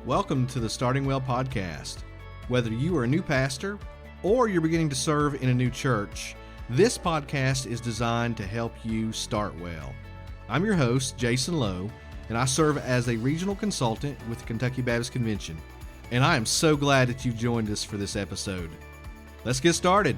Welcome to the Starting Well podcast. Whether you are a new pastor or you're beginning to serve in a new church, this podcast is designed to help you start well. I'm your host, Jason Lowe, and I serve as a regional consultant with the Kentucky Baptist Convention. And I am so glad that you've joined us for this episode. Let's get started.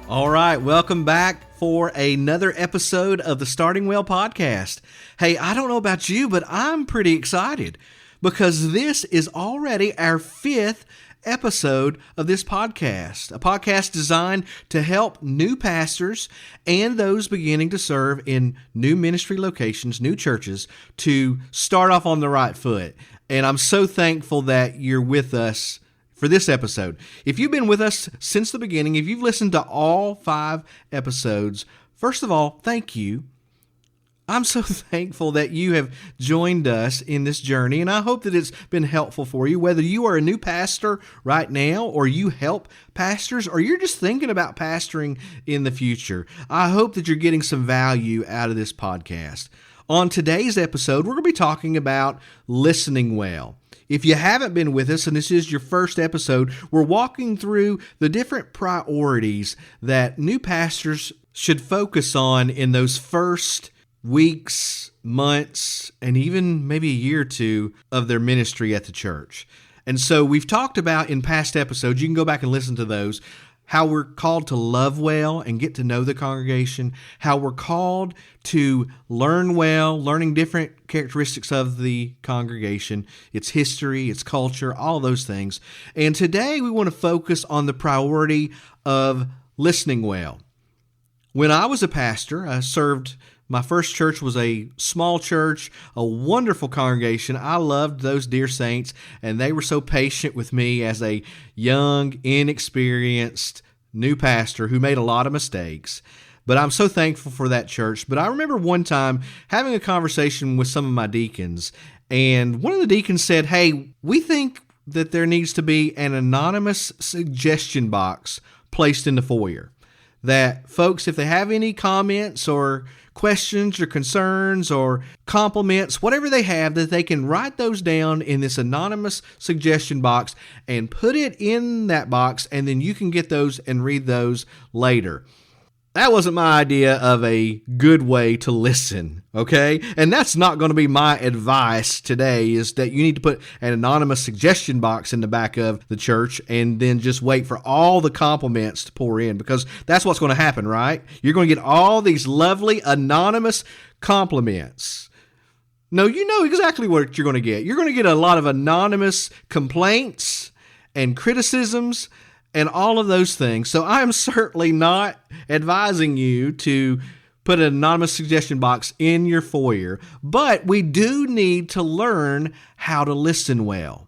All right, welcome back for another episode of the Starting Well podcast. Hey, I don't know about you, but I'm pretty excited because this is already our 5th episode of this podcast, a podcast designed to help new pastors and those beginning to serve in new ministry locations, new churches, to start off on the right foot. And I'm so thankful that you're with us for this episode. If you've been with us since the beginning, if you've listened to all 5 episodes, first of all, thank you. I'm so thankful that you have joined us in this journey, and I hope that it's been helpful for you, whether you are a new pastor right now, or you help pastors, or you're just thinking about pastoring in the future. I hope that you're getting some value out of this podcast. On today's episode, we're going to be talking about listening well. If you haven't been with us, and this is your first episode, we're walking through the different priorities that new pastors should focus on in those first weeks, months, and even maybe a year or two of their ministry at the church. And so we've talked about in past episodes, you can go back and listen to those, how we're called to love well and get to know the congregation, how we're called to learn well, learning different characteristics of the congregation, its history, its culture, all those things. And today we want to focus on the priority of listening well. When I was a pastor, I served. My first church was a small church, a wonderful congregation. I loved those dear saints, and they were so patient with me as a young, inexperienced new pastor who made a lot of mistakes. But I'm so thankful for that church. But I remember one time having a conversation with some of my deacons, and one of the deacons said, "Hey, we think that there needs to be an anonymous suggestion box placed in the foyer. That folks, if they have any comments or questions or concerns or compliments, whatever they have, that they can write those down in this anonymous suggestion box and put it in that box, and then you can get those and read those later." That wasn't my idea of a good way to listen, okay? And that's not going to be my advice today, is that you need to put an anonymous suggestion box in the back of the church and then just wait for all the compliments to pour in, because that's what's going to happen, right? You're going to get all these lovely anonymous compliments. No, you know exactly what you're going to get. You're going to get a lot of anonymous complaints and criticisms and all of those things. So I'm certainly not advising you to put an anonymous suggestion box in your foyer, but we do need to learn how to listen well.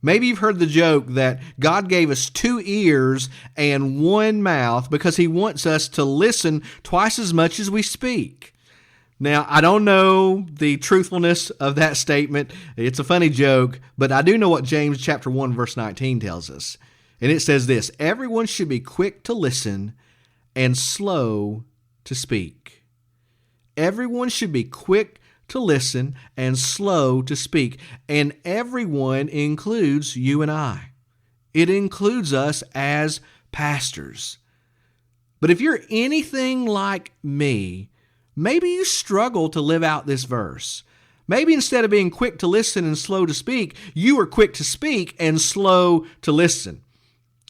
Maybe you've heard the joke that God gave us 2 ears and 1 mouth because He wants us to listen twice as much as we speak. Now, I don't know the truthfulness of that statement. It's a funny joke, but I do know what James chapter 1 verse 19 tells us. And it says this: "Everyone should be quick to listen and slow to speak." Everyone should be quick to listen and slow to speak. And everyone includes you and I. It includes us as pastors. But if you're anything like me, maybe you struggle to live out this verse. Maybe instead of being quick to listen and slow to speak, you are quick to speak and slow to listen.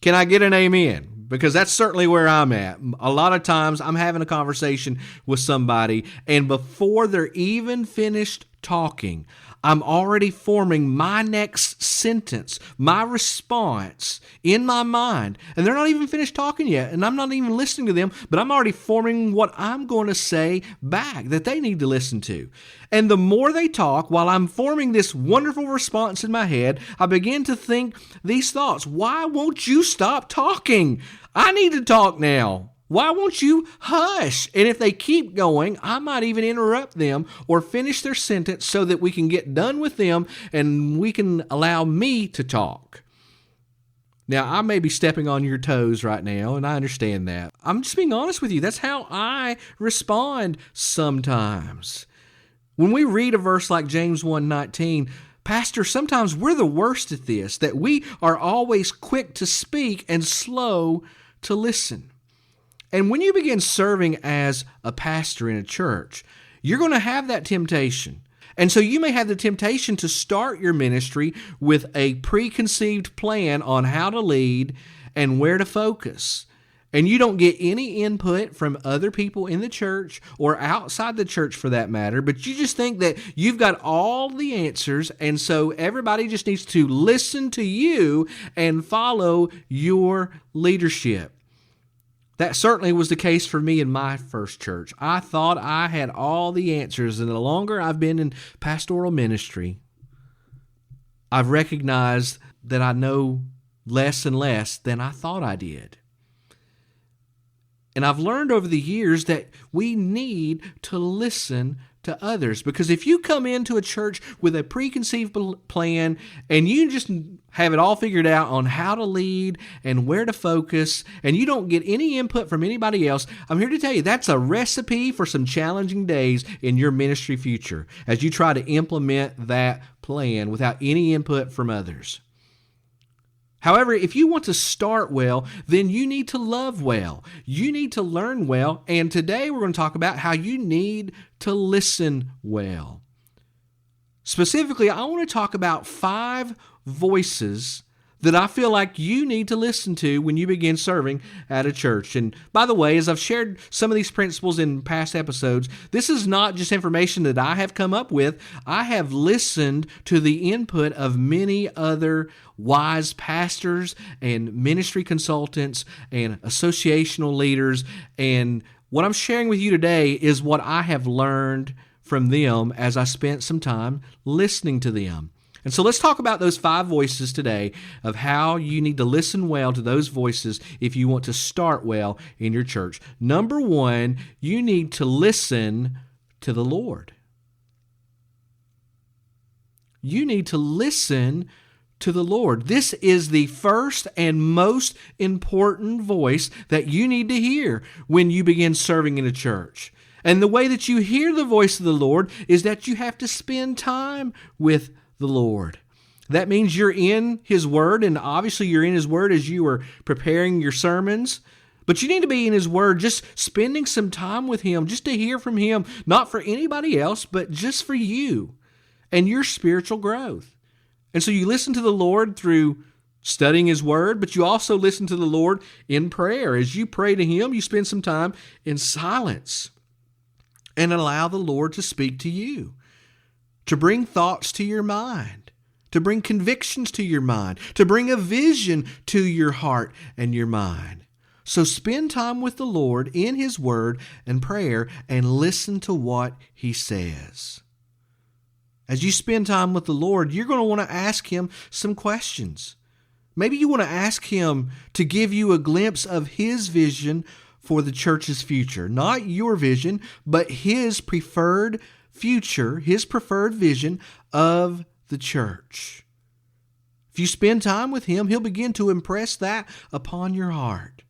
Can I get an amen? Because that's certainly where I'm at. A lot of times I'm having a conversation with somebody, and before they're even finished talking, I'm already forming my next sentence, my response in my mind. And they're not even finished talking yet, and I'm not even listening to them, but I'm already forming what I'm going to say back that they need to listen to. And the more they talk, while I'm forming this wonderful response in my head, I begin to think these thoughts. Why won't you stop talking? I need to talk now. Why won't you hush? And if they keep going, I might even interrupt them or finish their sentence so that we can get done with them and we can allow me to talk. Now, I may be stepping on your toes right now, and I understand that. I'm just being honest with you. That's how I respond sometimes. When we read a verse like James 1:19, Pastor, sometimes we're the worst at this, that we are always quick to speak and slow to listen. And when you begin serving as a pastor in a church, you're going to have that temptation. And so you may have the temptation to start your ministry with a preconceived plan on how to lead and where to focus. And you don't get any input from other people in the church or outside the church for that matter, but you just think that you've got all the answers, and so everybody just needs to listen to you and follow your leadership. That certainly was the case for me in my first church. I thought I had all the answers, and the longer I've been in pastoral ministry, I've recognized that I know less and less than I thought I did. And I've learned over the years that we need to listen to others, because if you come into a church with a preconceived plan and you just have it all figured out on how to lead and where to focus, and you don't get any input from anybody else, I'm here to tell you that's a recipe for some challenging days in your ministry future as you try to implement that plan without any input from others. However, if you want to start well, then you need to love well. You need to learn well. And today we're going to talk about how you need to listen well. Specifically, I want to talk about 5 voices that I feel like you need to listen to when you begin serving at a church. And by the way, as I've shared some of these principles in past episodes, this is not just information that I have come up with. I have listened to the input of many other wise pastors and ministry consultants and associational leaders. And what I'm sharing with you today is what I have learned from them as I spent some time listening to them. And so let's talk about those 5 voices today of how you need to listen well to those voices if you want to start well in your church. Number 1, you need to listen to the Lord. You need to listen to the Lord. This is the first and most important voice that you need to hear when you begin serving in a church. And the way that you hear the voice of the Lord is that you have to spend time with the Lord. That means you're in His Word, and obviously you're in His Word as you are preparing your sermons. But you need to be in His Word, just spending some time with Him, just to hear from Him, not for anybody else, but just for you and your spiritual growth. And so you listen to the Lord through studying His Word, but you also listen to the Lord in prayer. As you pray to Him, you spend some time in silence and allow the Lord to speak to you, to bring thoughts to your mind, to bring convictions to your mind, to bring a vision to your heart and your mind. So spend time with the Lord in His Word and prayer and listen to what He says. As you spend time with the Lord, you're going to want to ask Him some questions. Maybe you want to ask Him to give you a glimpse of His vision for the church's future. Not your vision, but His preferred future, His preferred vision of the church. If you spend time with Him, He'll begin to impress that upon your heart.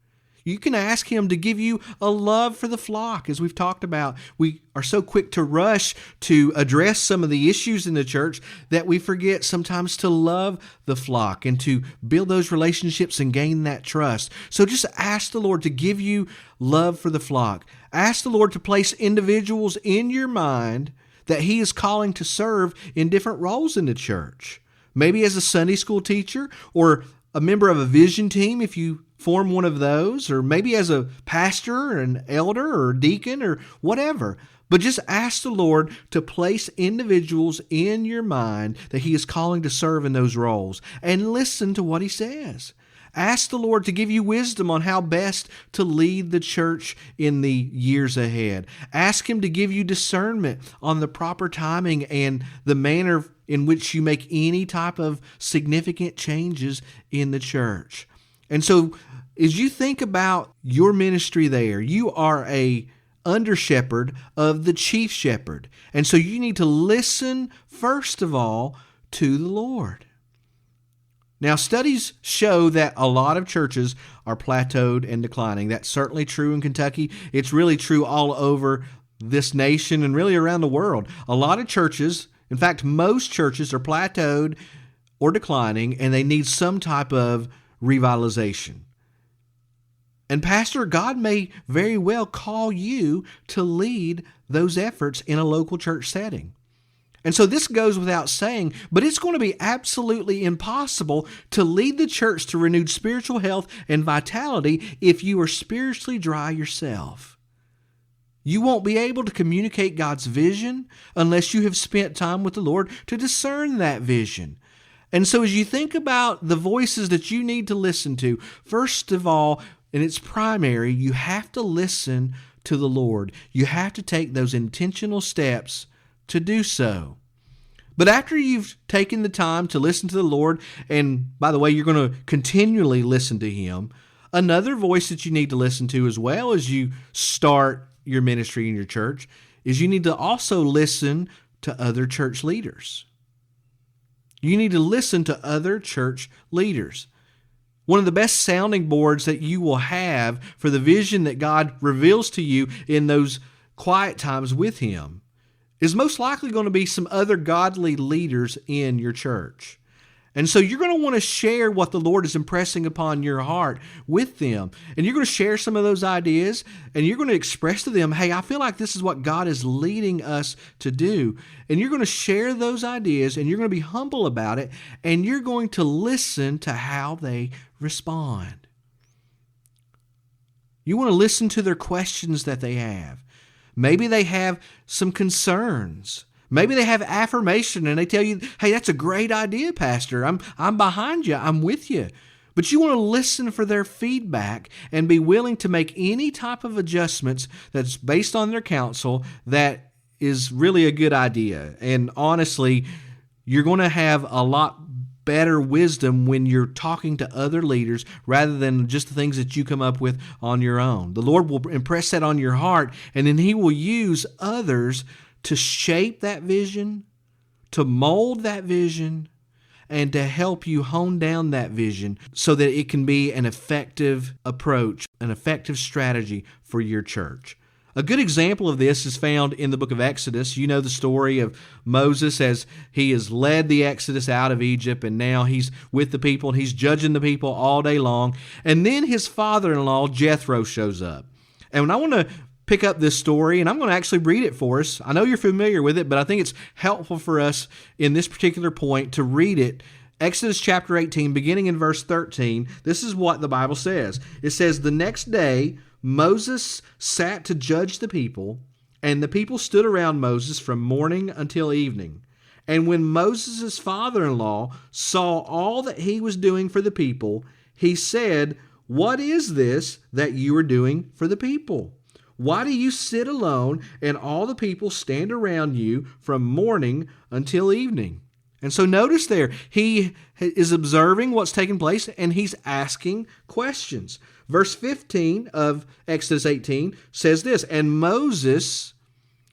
You can ask Him to give you a love for the flock. As we've talked about, we are so quick to rush to address some of the issues in the church that we forget sometimes to love the flock and to build those relationships and gain that trust. So just ask the Lord to give you love for the flock. Ask the Lord to place individuals in your mind that He is calling to serve in different roles in the church. Maybe as a Sunday school teacher or a member of a vision team if you form one of those, or maybe as a pastor or an elder or deacon or whatever. But just ask the Lord to place individuals in your mind that He is calling to serve in those roles, and listen to what He says. Ask the Lord to give you wisdom on how best to lead the church in the years ahead. Ask Him to give you discernment on the proper timing and the manner in which you make any type of significant changes in the church. And so as you think about your ministry there, you are a under shepherd of the chief shepherd. And so you need to listen, first of all, to the Lord. Now, studies show that a lot of churches are plateaued and declining. That's certainly true in Kentucky. It's really true all over this nation and really around the world. A lot of churches, in fact, most churches are plateaued or declining, and they need some type of revitalization. And Pastor, God may very well call you to lead those efforts in a local church setting. And so this goes without saying, but it's going to be absolutely impossible to lead the church to renewed spiritual health and vitality if you are spiritually dry yourself. You won't be able to communicate God's vision unless you have spent time with the Lord to discern that vision. And so as you think about the voices that you need to listen to, first of all, and it's primary, you have to listen to the Lord. You have to take those intentional steps to do so. But after you've taken the time to listen to the Lord, and by the way, you're going to continually listen to Him, another voice that you need to listen to as well as you start your ministry in your church is you need to also listen to other church leaders. You need to listen to other church leaders. One of the best sounding boards that you will have for the vision that God reveals to you in those quiet times with Him is most likely going to be some other godly leaders in your church. And so you're going to want to share what the Lord is impressing upon your heart with them. And you're going to share some of those ideas, and you're going to express to them, hey, I feel like this is what God is leading us to do. And you're going to share those ideas, and you're going to be humble about it, and you're going to listen to how they respond. You want to listen to their questions that they have. Maybe they have some concerns. Maybe they have affirmation and they tell you, hey, that's a great idea, Pastor. I'm behind you. I'm with you. But you want to listen for their feedback and be willing to make any type of adjustments that's based on their counsel that is really a good idea. And honestly, you're going to have a lot better wisdom when you're talking to other leaders rather than just the things that you come up with on your own. The Lord will impress that on your heart, and then He will use others to shape that vision, to mold that vision, and to help you hone down that vision so that it can be an effective approach, an effective strategy for your church. A good example of this is found in the book of Exodus. You know the story of Moses as he has led the Exodus out of Egypt, and now he's with the people, and he's judging the people all day long. And then his father-in-law, Jethro, shows up. And I want to pick up this story, and I'm going to actually read it for us. I know you're familiar with it, but I think it's helpful for us in this particular point to read it. Exodus chapter 18, beginning in verse 13, this is what the Bible says. It says, "The next day Moses sat to judge the people, and the people stood around Moses from morning until evening. And when Moses' father-in-law saw all that he was doing for the people, he said, 'What is this that you are doing for the people? Why do you sit alone and all the people stand around you from morning until evening?'" And so notice there, he is observing what's taking place and he's asking questions. Verse 15 of Exodus 18 says this, "And Moses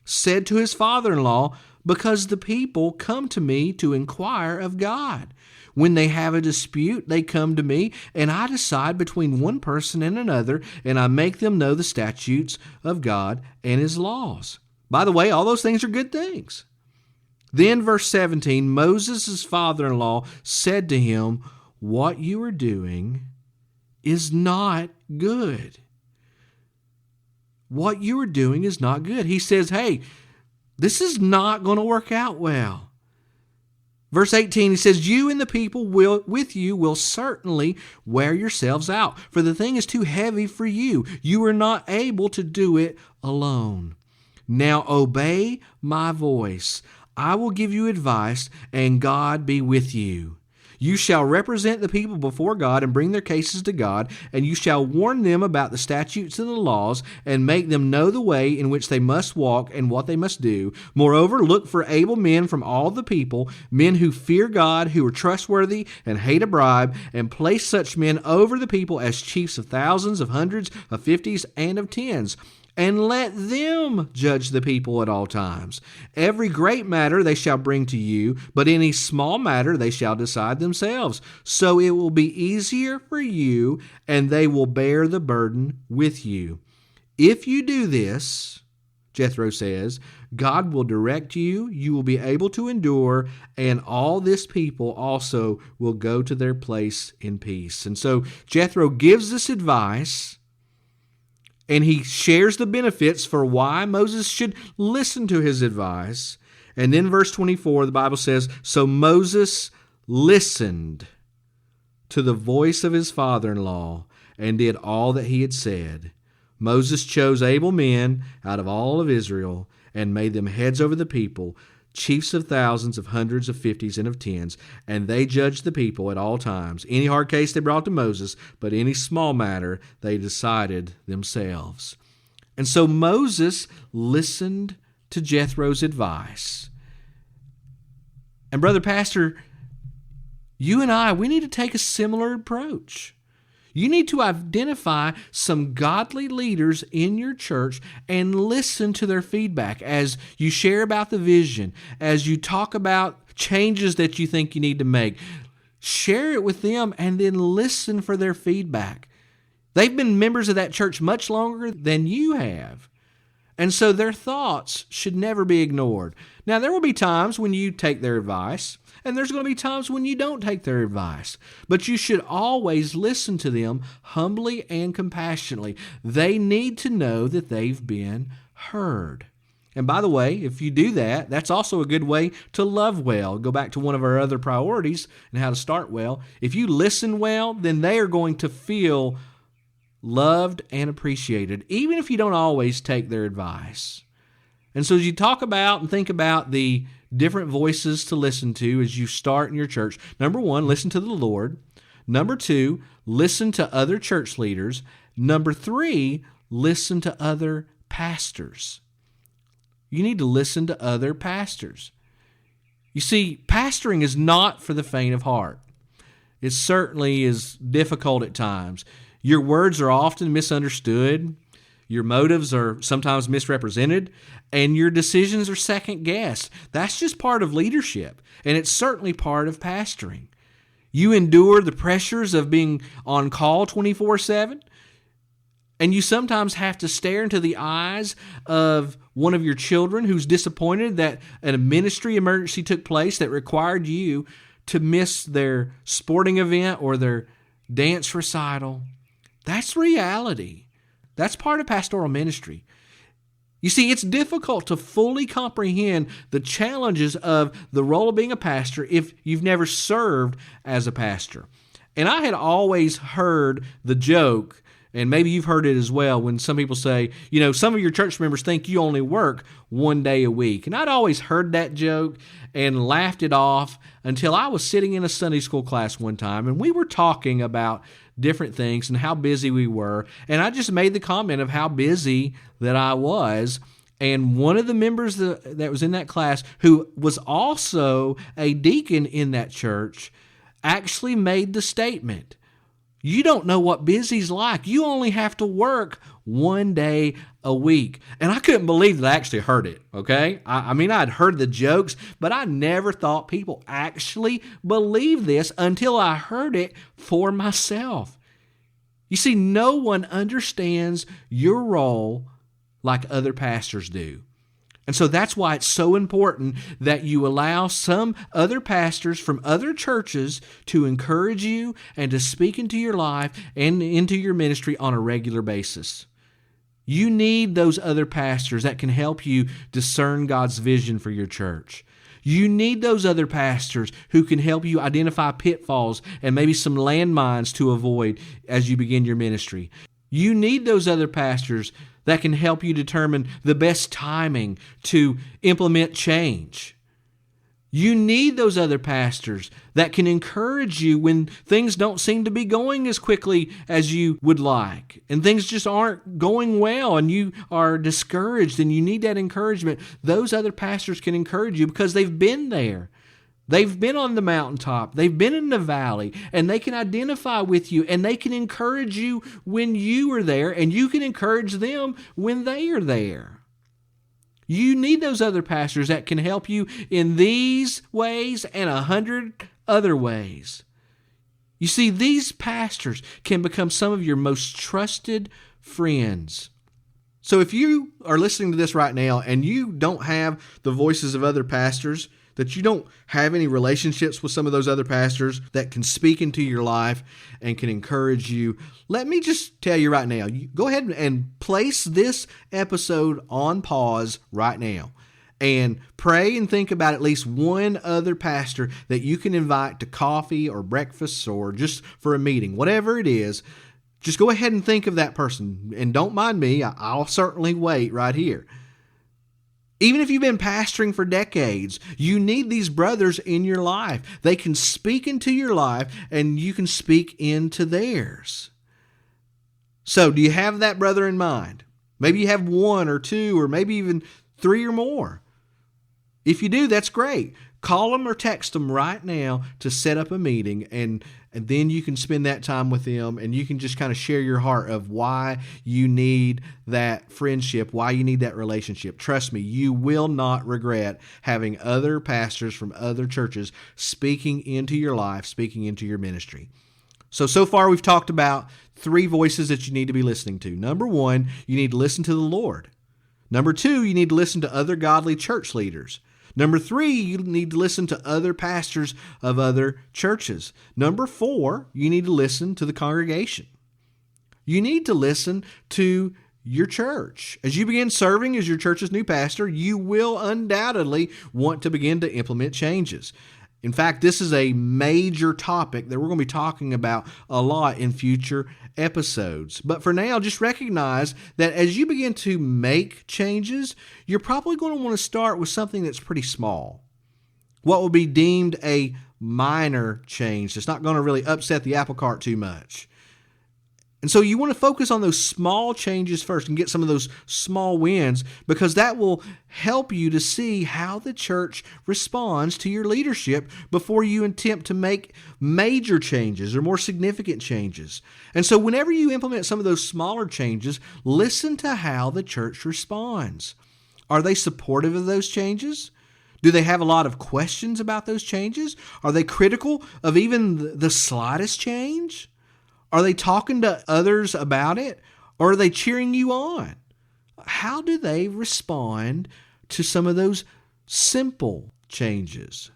said to his father-in-law, 'Because the people come to me to inquire of God. When they have a dispute, they come to me, and I decide between one person and another, and I make them know the statutes of God and His laws.'" By the way, all those things are good things. Then verse 17, Moses' father-in-law said to him, "What you are doing is not good." What you are doing is not good. He says, hey, this is not going to work out well. Verse 18, he says, "You and the people with you will certainly wear yourselves out, for the thing is too heavy for you. You are not able to do it alone. Now obey my voice. I will give you advice, and God be with you. You shall represent the people before God and bring their cases to God, and you shall warn them about the statutes and the laws, and make them know the way in which they must walk and what they must do. Moreover, look for able men from all the people, men who fear God, who are trustworthy and hate a bribe, and place such men over the people as chiefs of thousands, of hundreds, of fifties, and of tens. and let them judge the people at all times. Every great matter they shall bring to you, but any small matter they shall decide themselves. So it will be easier for you, and they will bear the burden with you. If you do this, Jethro says, God will direct you, you will be able to endure, and all this people also will go to their place in peace. And so Jethro gives this advice, and he shares the benefits for why Moses should listen to his advice. And then verse 24, the Bible says, so Moses listened to the voice of his father-in-law and did all that he had said. Moses chose able men out of all of Israel and made them heads over the people, chiefs of thousands, of hundreds, of fifties, and of tens, and they judged the people at all times. Any hard case they brought to Moses, but any small matter they decided themselves. And so Moses listened to Jethro's advice. And brother pastor, you and I, we need to take a similar approach. You need to identify some godly leaders in your church and listen to their feedback as you share about the vision, as you talk about changes that you think you need to make. Share it with them and then listen for their feedback. They've been members of that church much longer than you have. And so their thoughts should never be ignored. Now, there will be times when you take their advice, and there's going to be times when you don't take their advice. But you should always listen to them humbly and compassionately. They need to know that they've been heard. And by the way, if you do that, that's also a good way to love well. Go back to one of our other priorities and how to start well. If you listen well, then they are going to feel loved and appreciated, even if you don't always take their advice. And so as you talk about and think about the different voices to listen to as you start in your church, number one, listen to the Lord. Number two, listen to other church leaders. Number three, listen to other pastors. You need to listen to other pastors. You see, pastoring is not for the faint of heart. It certainly is difficult at times. Your words are often misunderstood. Your motives are sometimes misrepresented, and your decisions are second-guessed. That's just part of leadership, and it's certainly part of pastoring. You endure the pressures of being on call 24/7, and you sometimes have to stare into the eyes of one of your children who's disappointed that a ministry emergency took place that required you to miss their sporting event or their dance recital. That's reality. That's part of pastoral ministry. You see, it's difficult to fully comprehend the challenges of the role of being a pastor if you've never served as a pastor. And I had always heard the joke, and maybe you've heard it as well, when some people say, you know, some of your church members think you only work one day a week. And I'd always heard that joke and laughed it off until I was sitting in a Sunday school class one time, and we were talking about different things and how busy we were. And I just made the comment of how busy that I was. And one of the members that was in that class, who was also a deacon in that church, actually made the statement, you don't know what busy's like. You only have to work one day a week. And I couldn't believe that I actually heard it, okay? I mean, I'd heard the jokes, but I never thought people actually believed this until I heard it for myself. You see, no one understands your role like other pastors do. And so that's why it's so important that you allow some other pastors from other churches to encourage you and to speak into your life and into your ministry on a regular basis. You need those other pastors that can help you discern God's vision for your church. You need those other pastors who can help you identify pitfalls and maybe some landmines to avoid as you begin your ministry. You need those other pastors that can help you determine the best timing to implement change. You need those other pastors that can encourage you when things don't seem to be going as quickly as you would like, and things just aren't going well, and you are discouraged, and you need that encouragement. Those other pastors can encourage you because they've been there. They've been on the mountaintop, they've been in the valley, and they can identify with you, and they can encourage you when you are there, and you can encourage them when they are there. You need those other pastors that can help you in these ways and 100 other ways. You see, these pastors can become some of your most trusted friends. So if you are listening to this right now and you don't have the voices of other pastors, that you don't have any relationships with some of those other pastors that can speak into your life and can encourage you, let me just tell you right now, you go ahead and place this episode on pause right now and pray and think about at least one other pastor that you can invite to coffee or breakfast or just for a meeting, whatever it is. Just go ahead and think of that person, and don't mind me. I'll certainly wait right here. Even if you've been pastoring for decades, you need these brothers in your life. They can speak into your life, and you can speak into theirs. So, do you have that brother in mind? Maybe you have one or two, or maybe even 3 or more. If you do, that's great. Call them or text them right now to set up a meeting, and then you can spend that time with them, and you can just kind of share your heart of why you need that friendship, why you need that relationship. Trust me, you will not regret having other pastors from other churches speaking into your life, speaking into your ministry. So far we've talked about 3 voices that you need to be listening to. Number 1, you need to listen to the Lord. Number 2, you need to listen to other godly church leaders. Number 3, you need to listen to other pastors of other churches. Number 4, you need to listen to the congregation. You need to listen to your church. As you begin serving as your church's new pastor, you will undoubtedly want to begin to implement changes. In fact, this is a major topic that we're going to be talking about a lot in future episodes. But for now, just recognize that as you begin to make changes, you're probably going to want to start with something that's pretty small. What will be deemed a minor change that's not going to really upset the apple cart too much. And so you want to focus on those small changes first and get some of those small wins, because that will help you to see how the church responds to your leadership before you attempt to make major changes or more significant changes. And so whenever you implement some of those smaller changes, listen to how the church responds. Are they supportive of those changes? Do they have a lot of questions about those changes? Are they critical of even the slightest change? Are they talking to others about it, or are they cheering you on? How do they respond to some of those simple changes?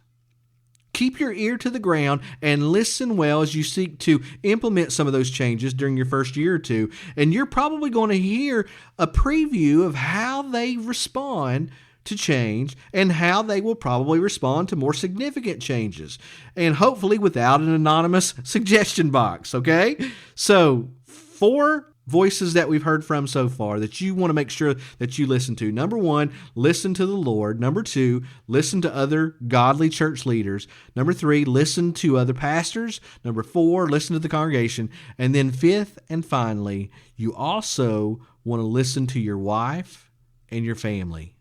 Keep your ear to the ground and listen well as you seek to implement some of those changes during your first year or two, and you're probably going to hear a preview of how they respond to change and how they will probably respond to more significant changes, and hopefully without an anonymous suggestion box, okay? So 4 voices that we've heard from so far that you want to make sure that you listen to. Number 1, listen to the Lord. Number 2, listen to other godly church leaders. Number 3, listen to other pastors. Number 4, listen to the congregation. And then 5th and finally, you also want to listen to your wife and your family.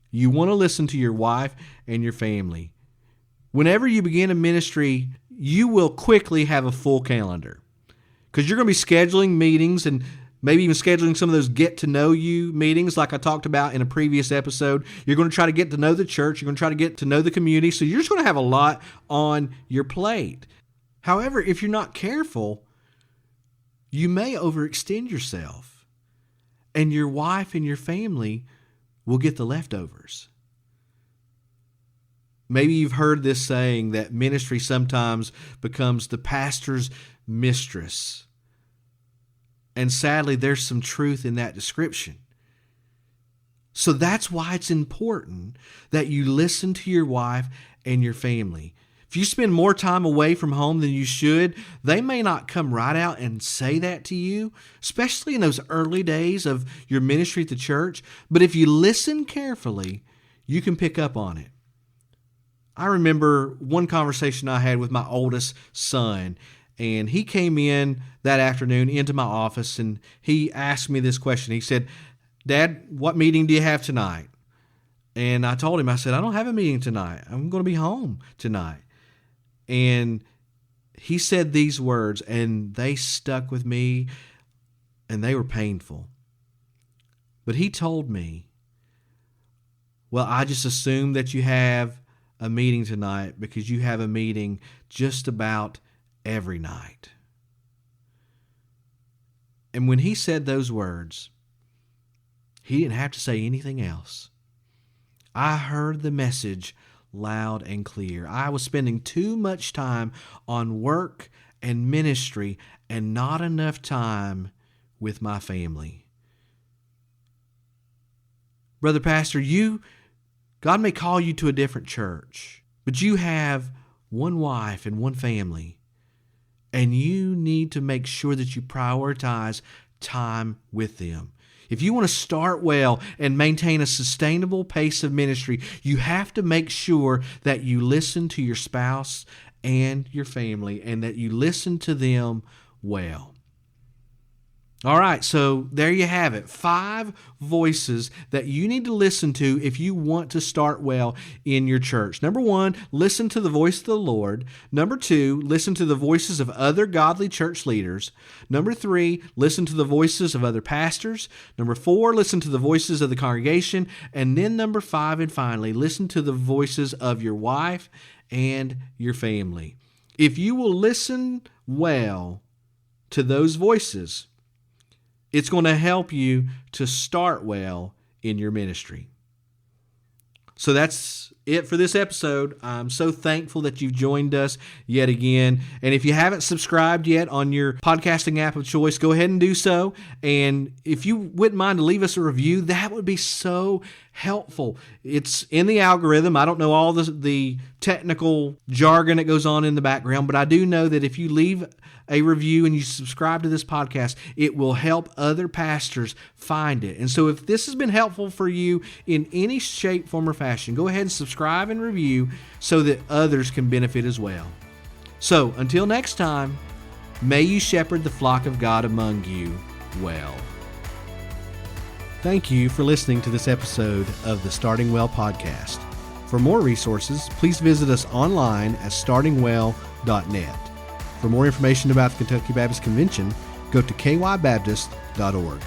You want to listen to your wife and your family. Whenever you begin a ministry, you will quickly have a full calendar, because you're going to be scheduling meetings and maybe even scheduling some of those get-to-know-you meetings like I talked about in a previous episode. You're going to try to get to know the church. You're going to try to get to know the community. So you're just going to have a lot on your plate. However, if you're not careful, you may overextend yourself, and your wife and your family will get the leftovers. Maybe you've heard this saying that ministry sometimes becomes the pastor's mistress. And sadly, there's some truth in that description. So that's why it's important that you listen to your wife and your family. If you spend more time away from home than you should, they may not come right out and say that to you, especially in those early days of your ministry at the church. But if you listen carefully, you can pick up on it. I remember one conversation I had with my oldest son, and he came in that afternoon into my office, and he asked me this question. He said, "Dad, what meeting do you have tonight?" And I told him, I said, I don't have a meeting tonight. I'm going to be home tonight. And he said these words, and they stuck with me, and they were painful. But he told me, well, I just assume that you have a meeting tonight because you have a meeting just about every night. And when he said those words, he didn't have to say anything else. I heard the message loud and clear. I was spending too much time on work and ministry and not enough time with my family. Brother Pastor, God may call you to a different church, but you have one wife and one family, and you need to make sure that you prioritize time with them. If you want to start well and maintain a sustainable pace of ministry, you have to make sure that you listen to your spouse and your family and that you listen to them well. All right, so there you have it. 5 voices that you need to listen to if you want to start well in your church. Number 1, listen to the voice of the Lord. Number 2, listen to the voices of other godly church leaders. Number 3, listen to the voices of other pastors. Number 4, listen to the voices of the congregation. And then number 5, and finally, listen to the voices of your wife and your family. If you will listen well to those voices, it's going to help you to start well in your ministry. So that's it for this episode. I'm so thankful that you've joined us yet again. And if you haven't subscribed yet on your podcasting app of choice, go ahead and do so. And if you wouldn't mind to leave us a review, that would be so helpful. It's in the algorithm. I don't know all the technical jargon that goes on in the background, but I do know that if you leave a review and you subscribe to this podcast, it will help other pastors find it. And so if this has been helpful for you in any shape, form, or fashion, go ahead and subscribe and review so that others can benefit as well. So until next time, may you shepherd the flock of God among you well. Thank you for listening to this episode of the Starting Well podcast. For more resources, please visit us online at startingwell.net. For more information about the Kentucky Baptist Convention, go to kybaptist.org.